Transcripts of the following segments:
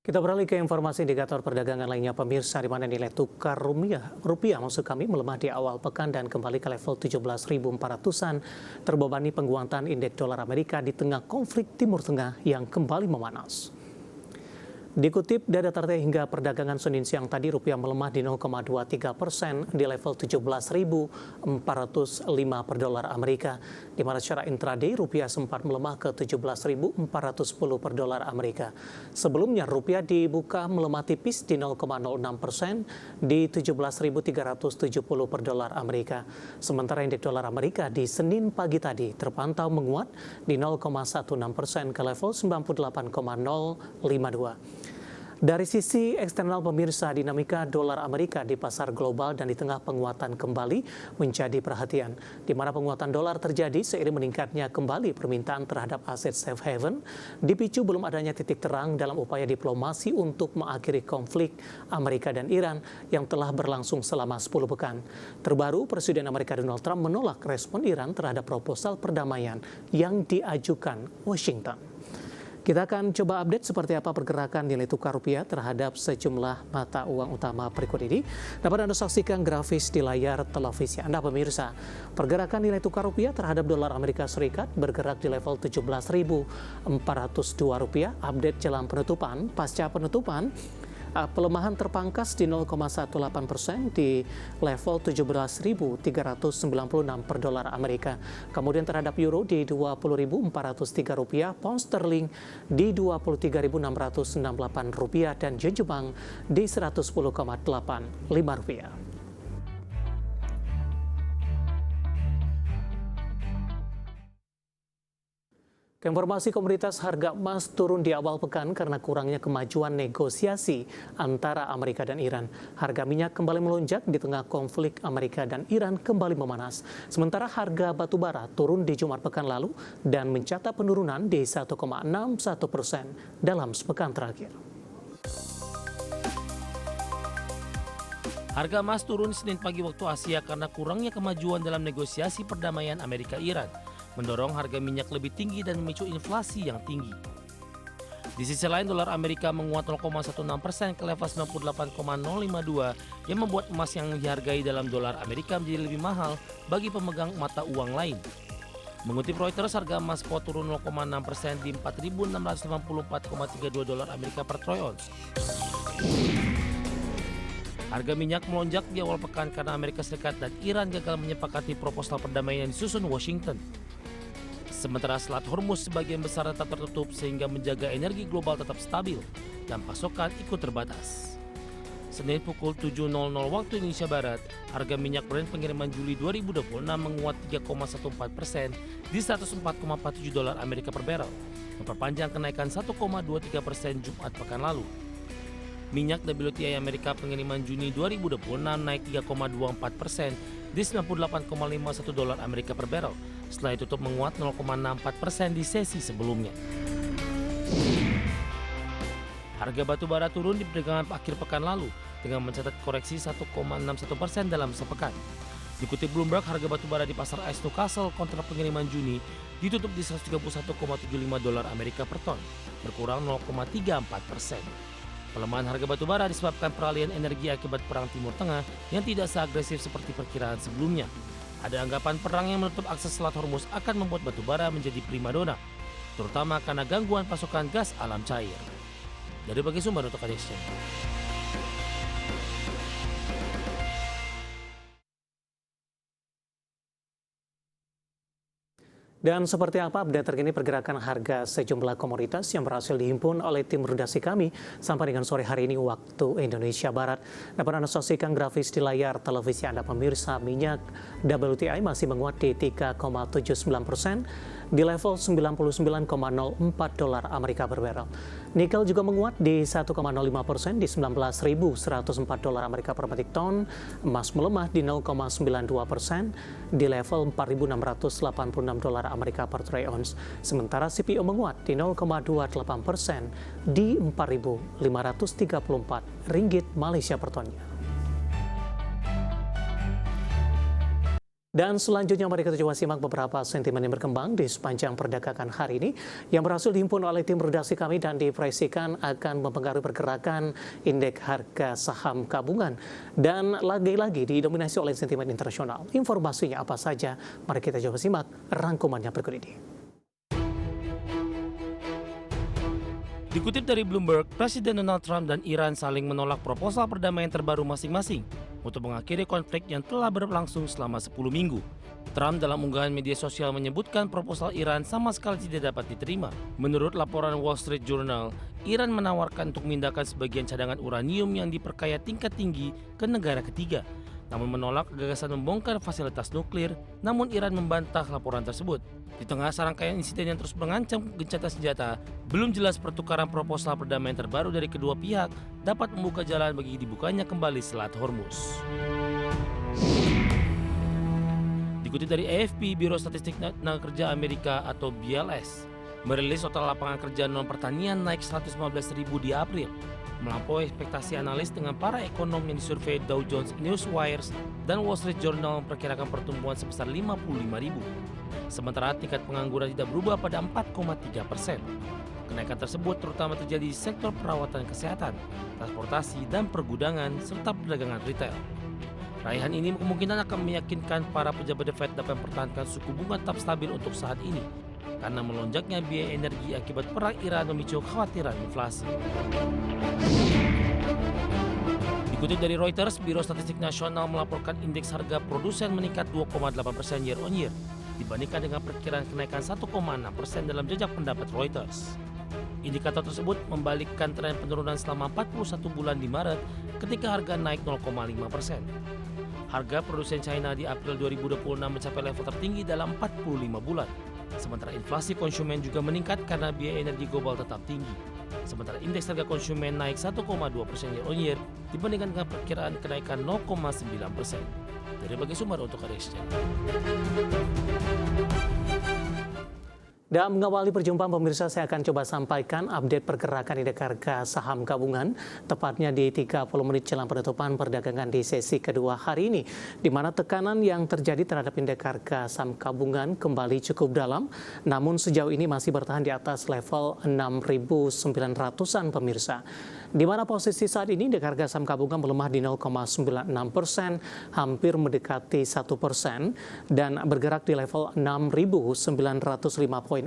Kita beralih ke informasi indikator perdagangan lainnya pemirsa, di mana nilai tukar rupiah maksud kami melemah di awal pekan dan kembali ke level 17.400-an terbebani penguatan indeks dolar Amerika di tengah konflik Timur Tengah yang kembali memanas. Dikutip data terbaru hingga perdagangan Senin siang tadi, rupiah melemah di 0,23% di level 17.405 per dolar Amerika, di mana secara intraday rupiah sempat melemah ke 17.410 per dolar Amerika. Sebelumnya rupiah dibuka melemah tipis di 0,06% di 17.370 per dolar Amerika. Sementara indeks dolar Amerika di Senin pagi tadi terpantau menguat di 0,16% ke level 98,052. Dari sisi eksternal pemirsa, dinamika dolar Amerika di pasar global dan di tengah penguatan kembali menjadi perhatian, di mana penguatan dolar terjadi seiring meningkatnya kembali permintaan terhadap aset safe haven, dipicu belum adanya titik terang dalam upaya diplomasi untuk mengakhiri konflik Amerika dan Iran yang telah berlangsung selama 10 pekan. Terbaru, Presiden Amerika Donald Trump menolak respon Iran terhadap proposal perdamaian yang diajukan Washington. Kita akan coba update seperti apa pergerakan nilai tukar rupiah terhadap sejumlah mata uang utama berikut ini. Dapat Anda saksikan grafis di layar televisi Anda pemirsa. Pergerakan nilai tukar rupiah terhadap dolar Amerika Serikat bergerak di level 17.402 rupiah. Update jelang penutupan, pasca penutupan, pelemahan terpangkas di 0,18% di level 17.396 per dolar Amerika. Kemudian terhadap euro di 20.403 rupiah, pound sterling di 23.668 rupiah dan yen Jepang di 110,85 rupiah. Informasi komoditas harga emas turun di awal pekan karena kurangnya kemajuan negosiasi antara Amerika dan Iran. Harga minyak kembali melonjak di tengah konflik Amerika dan Iran kembali memanas. Sementara harga batu bara turun di Jumat pekan lalu dan mencatat penurunan di 1,61% dalam sepekan terakhir. Harga emas turun Senin pagi waktu Asia karena kurangnya kemajuan dalam negosiasi perdamaian Amerika-Iran, mendorong harga minyak lebih tinggi dan memicu inflasi yang tinggi. Di sisi lain, dolar Amerika menguat 0,16% ke level 98,052 yang membuat emas yang dihargai dalam dolar Amerika menjadi lebih mahal bagi pemegang mata uang lain. Mengutip Reuters, harga emas spot turun 0,6% di 4.684,32 dolar Amerika per troy ounce. Harga minyak melonjak di awal pekan karena Amerika Serikat dan Iran gagal menyepakati proposal perdamaian yang disusun Washington. Sementara Selat Hormuz sebagian besar tetap tertutup sehingga menjaga energi global tetap stabil dan pasokan ikut terbatas. Senin pukul 7.00 waktu Indonesia Barat, harga minyak Brent pengiriman Juli 2026 menguat 3,14% di 104,47 dolar Amerika per barrel, memperpanjang kenaikan 1,23% Jumat pekan lalu. Minyak WTI Amerika pengiriman Juni 2026 naik 3,24% di 98,51 dolar Amerika per barrel, setelah tutup menguat 0,64% di sesi sebelumnya. Harga batu bara turun di perdagangan akhir pekan lalu dengan mencatat koreksi 1,61% dalam sepekan. Dikutip Bloomberg, harga batu bara di pasar East Newcastle kontrak pengiriman Juni ditutup di 131,75 dolar Amerika per ton, berkurang 0,34%. Pelemahan harga batu bara disebabkan peralihan energi akibat perang Timur Tengah yang tidak seagresif seperti perkiraan sebelumnya. Ada anggapan perang yang menutup akses Selat Hormuz akan membuat batu bara menjadi primadona, terutama karena gangguan pasokan gas alam cair. Dari berbagai sumber untuk Adesia. Dan seperti apa update terkini pergerakan harga sejumlah komoditas yang berhasil dihimpun oleh tim redaksi kami sampai dengan sore hari ini waktu Indonesia Barat. Dapat Anda saksikan grafis di layar televisi Anda pemirsa. Minyak WTI masih menguat di 3,79% di level 99,04 dolar Amerika per barrel. Nikel juga menguat di 1,05% di 19.104 dolar Amerika per metrik ton. Emas melemah di 0,92% di level 4.686 dolar Amerika per troy ounce. Sementara CPO menguat di 0,28% di 4.534 ringgit Malaysia per tonnya. Dan selanjutnya mari kita coba simak beberapa sentimen yang berkembang di sepanjang perdagangan hari ini yang berhasil dihimpun oleh tim redaksi kami dan diproyeksikan akan mempengaruhi pergerakan indeks harga saham gabungan. Dan lagi-lagi didominasi oleh sentimen internasional. Informasinya apa saja? Mari kita coba simak rangkumannya berikut ini. Dikutip dari Bloomberg, Presiden Donald Trump dan Iran saling menolak proposal perdamaian terbaru masing-masing untuk mengakhiri konflik yang telah berlangsung selama 10 minggu. Trump dalam unggahan media sosial menyebutkan proposal Iran sama sekali tidak dapat diterima. Menurut laporan Wall Street Journal, Iran menawarkan untuk memindahkan sebagian cadangan uranium yang diperkaya tingkat tinggi ke negara ketiga, namun menolak gagasan membongkar fasilitas nuklir. Namun Iran membantah laporan tersebut. Di tengah serangkaian insiden yang terus mengancam gencatan senjata, belum jelas pertukaran proposal perdamaian terbaru dari kedua pihak dapat membuka jalan bagi dibukanya kembali Selat Hormuz. Dikutip dari AFP, Biro Statistik Tenaga Kerja Amerika atau BLS merilis total lapangan kerja non-pertanian naik 115.000 di April, melampaui ekspektasi analis dengan para ekonom yang disurvei Dow Jones Newswires dan Wall Street Journal memperkirakan pertumbuhan sebesar 55.000. Sementara tingkat pengangguran tidak berubah pada 4,3%. Kenaikan tersebut terutama terjadi di sektor perawatan kesehatan, transportasi dan pergudangan, serta perdagangan retail. Raihan ini kemungkinan akan meyakinkan para pejabat The Fed dapat mempertahankan suku bunga tetap stabil untuk saat ini, karena melonjaknya biaya energi akibat perang Iran memicu kekhawatiran inflasi. Dikutip dari Reuters, Biro Statistik Nasional melaporkan indeks harga produsen meningkat 2,8% year on year, dibandingkan dengan perkiraan kenaikan 1,6% dalam jejak pendapat Reuters. Indikator tersebut membalikkan tren penurunan selama 41 bulan di Maret ketika harga naik 0,5%. Harga produsen China di April 2026 mencapai level tertinggi dalam 45 bulan. Sementara inflasi konsumen juga meningkat karena biaya energi global tetap tinggi. Sementara indeks harga konsumen naik 1,2% year on year dibandingkan dengan perkiraan kenaikan 0,9%. Dari berbagai sumber untuk Exchange. Dan mengawali perjumpaan pemirsa, saya akan coba sampaikan update pergerakan indeks harga saham gabungan, tepatnya di 30 menit jelang penutupan perdagangan di sesi kedua hari ini, di mana tekanan yang terjadi terhadap indeks harga saham gabungan kembali cukup dalam, namun sejauh ini masih bertahan di atas level 6.900-an pemirsa. Di mana posisi saat ini indeks harga saham gabungan melemah di 0,96%, hampir mendekati 1%, dan bergerak di level 6.905,481.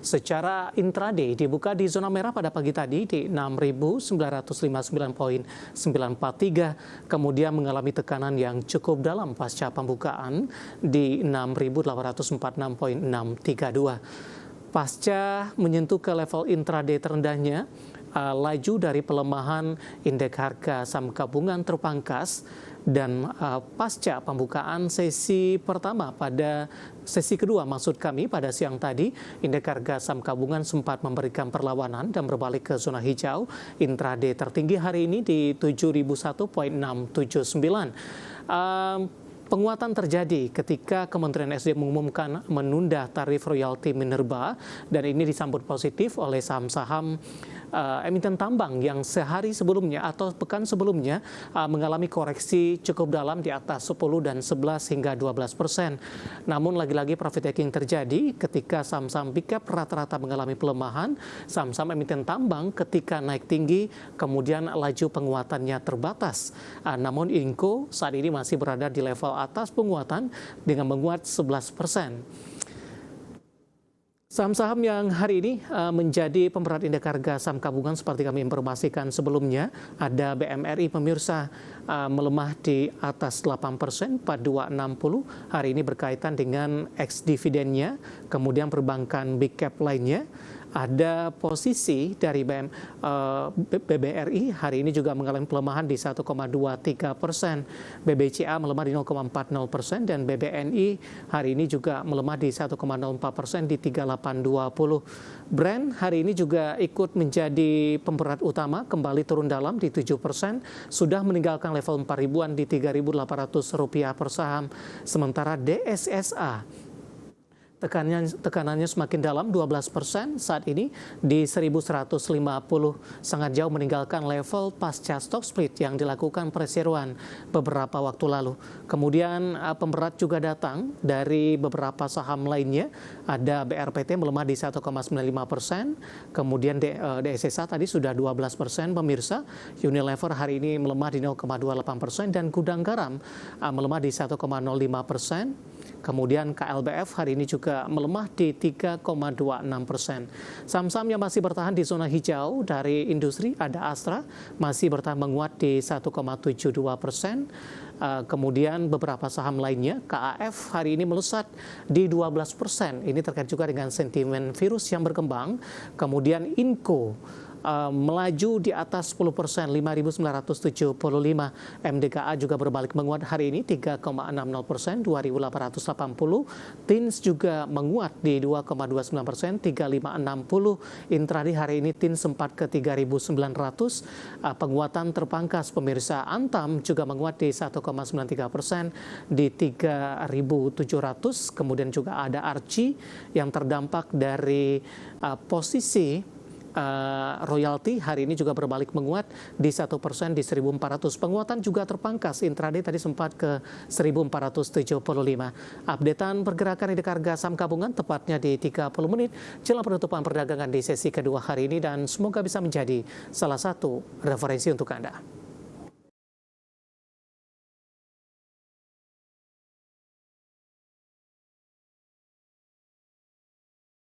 Secara intraday dibuka di zona merah pada pagi tadi di 6.959,943, kemudian mengalami tekanan yang cukup dalam pasca pembukaan di 6.846,632. Pasca menyentuh ke level intraday terendahnya, laju dari pelemahan indeks harga saham gabungan terpangkas, dan pasca pembukaan sesi pertama pada sesi kedua maksud kami pada siang tadi, indeks harga saham gabungan sempat memberikan perlawanan dan berbalik ke zona hijau. Intraday tertinggi hari ini di 7.001,679. Penguatan terjadi ketika Kementerian SDM mengumumkan menunda tarif royalti minerba, dan ini disambut positif oleh saham-saham emiten tambang yang sehari sebelumnya atau pekan sebelumnya mengalami koreksi cukup dalam di atas 10 dan 11 hingga 12%. Namun lagi-lagi profit taking terjadi ketika saham-saham big cap rata-rata mengalami pelemahan, saham-saham emiten tambang ketika naik tinggi kemudian laju penguatannya terbatas. Namun Inco saat ini masih berada di level atas penguatan dengan menguat 11%. Saham-saham yang hari ini menjadi pemberat indeks harga saham gabungan seperti kami informasikan sebelumnya, ada BMRI pemirsa melemah di atas 8%, 4260 hari ini berkaitan dengan ex-dividennya, kemudian perbankan big cap lainnya. Ada posisi dari BBRI hari ini juga mengalami pelemahan di 1,23%, BBCA melemah di 0,40% dan BBNI hari ini juga melemah di 1,04% di 3820. Brent hari ini juga ikut menjadi pemberat utama, kembali turun dalam di 7%, sudah meninggalkan level 4.000-an di Rp3.800 per saham. Sementara DSSA tekanannya semakin dalam 12% saat ini di 1150, sangat jauh meninggalkan level pasca stock split yang dilakukan perseroan beberapa waktu lalu. Kemudian pemberat juga datang dari beberapa saham lainnya. Ada BRPT melemah di 1,95%, kemudian DSSA tadi sudah 12% pemirsa. Unilever hari ini melemah di 0,28% dan Gudang Garam melemah di 1,05%. Kemudian KLBF hari ini juga melemah di 3,26%. Saham-saham yang masih bertahan di zona hijau dari industri ada Astra masih bertahan menguat di 1,72%. Kemudian beberapa saham lainnya, KAF hari ini melesat di 12%. Ini terkait juga dengan sentimen virus yang berkembang. Kemudian Inco melaju di atas 10%, 5.975. MDKA juga berbalik menguat hari ini 3,60%, 2.880. TINS juga menguat di 2,29%, 3.560. Intraday hari ini TINS sempat ke 3.900. Penguatan terpangkas pemirsa. Antam juga menguat di 1,93% di 3.700. Kemudian juga ada Archie yang terdampak dari posisi royalti hari ini juga berbalik menguat di 1% di 1.400. Penguatan juga terpangkas. Intraday tadi sempat ke 1.475. Updatean pergerakan indeks harga saham gabungan tepatnya di 30 menit jelang penutupan perdagangan di sesi kedua hari ini dan semoga bisa menjadi salah satu referensi untuk Anda.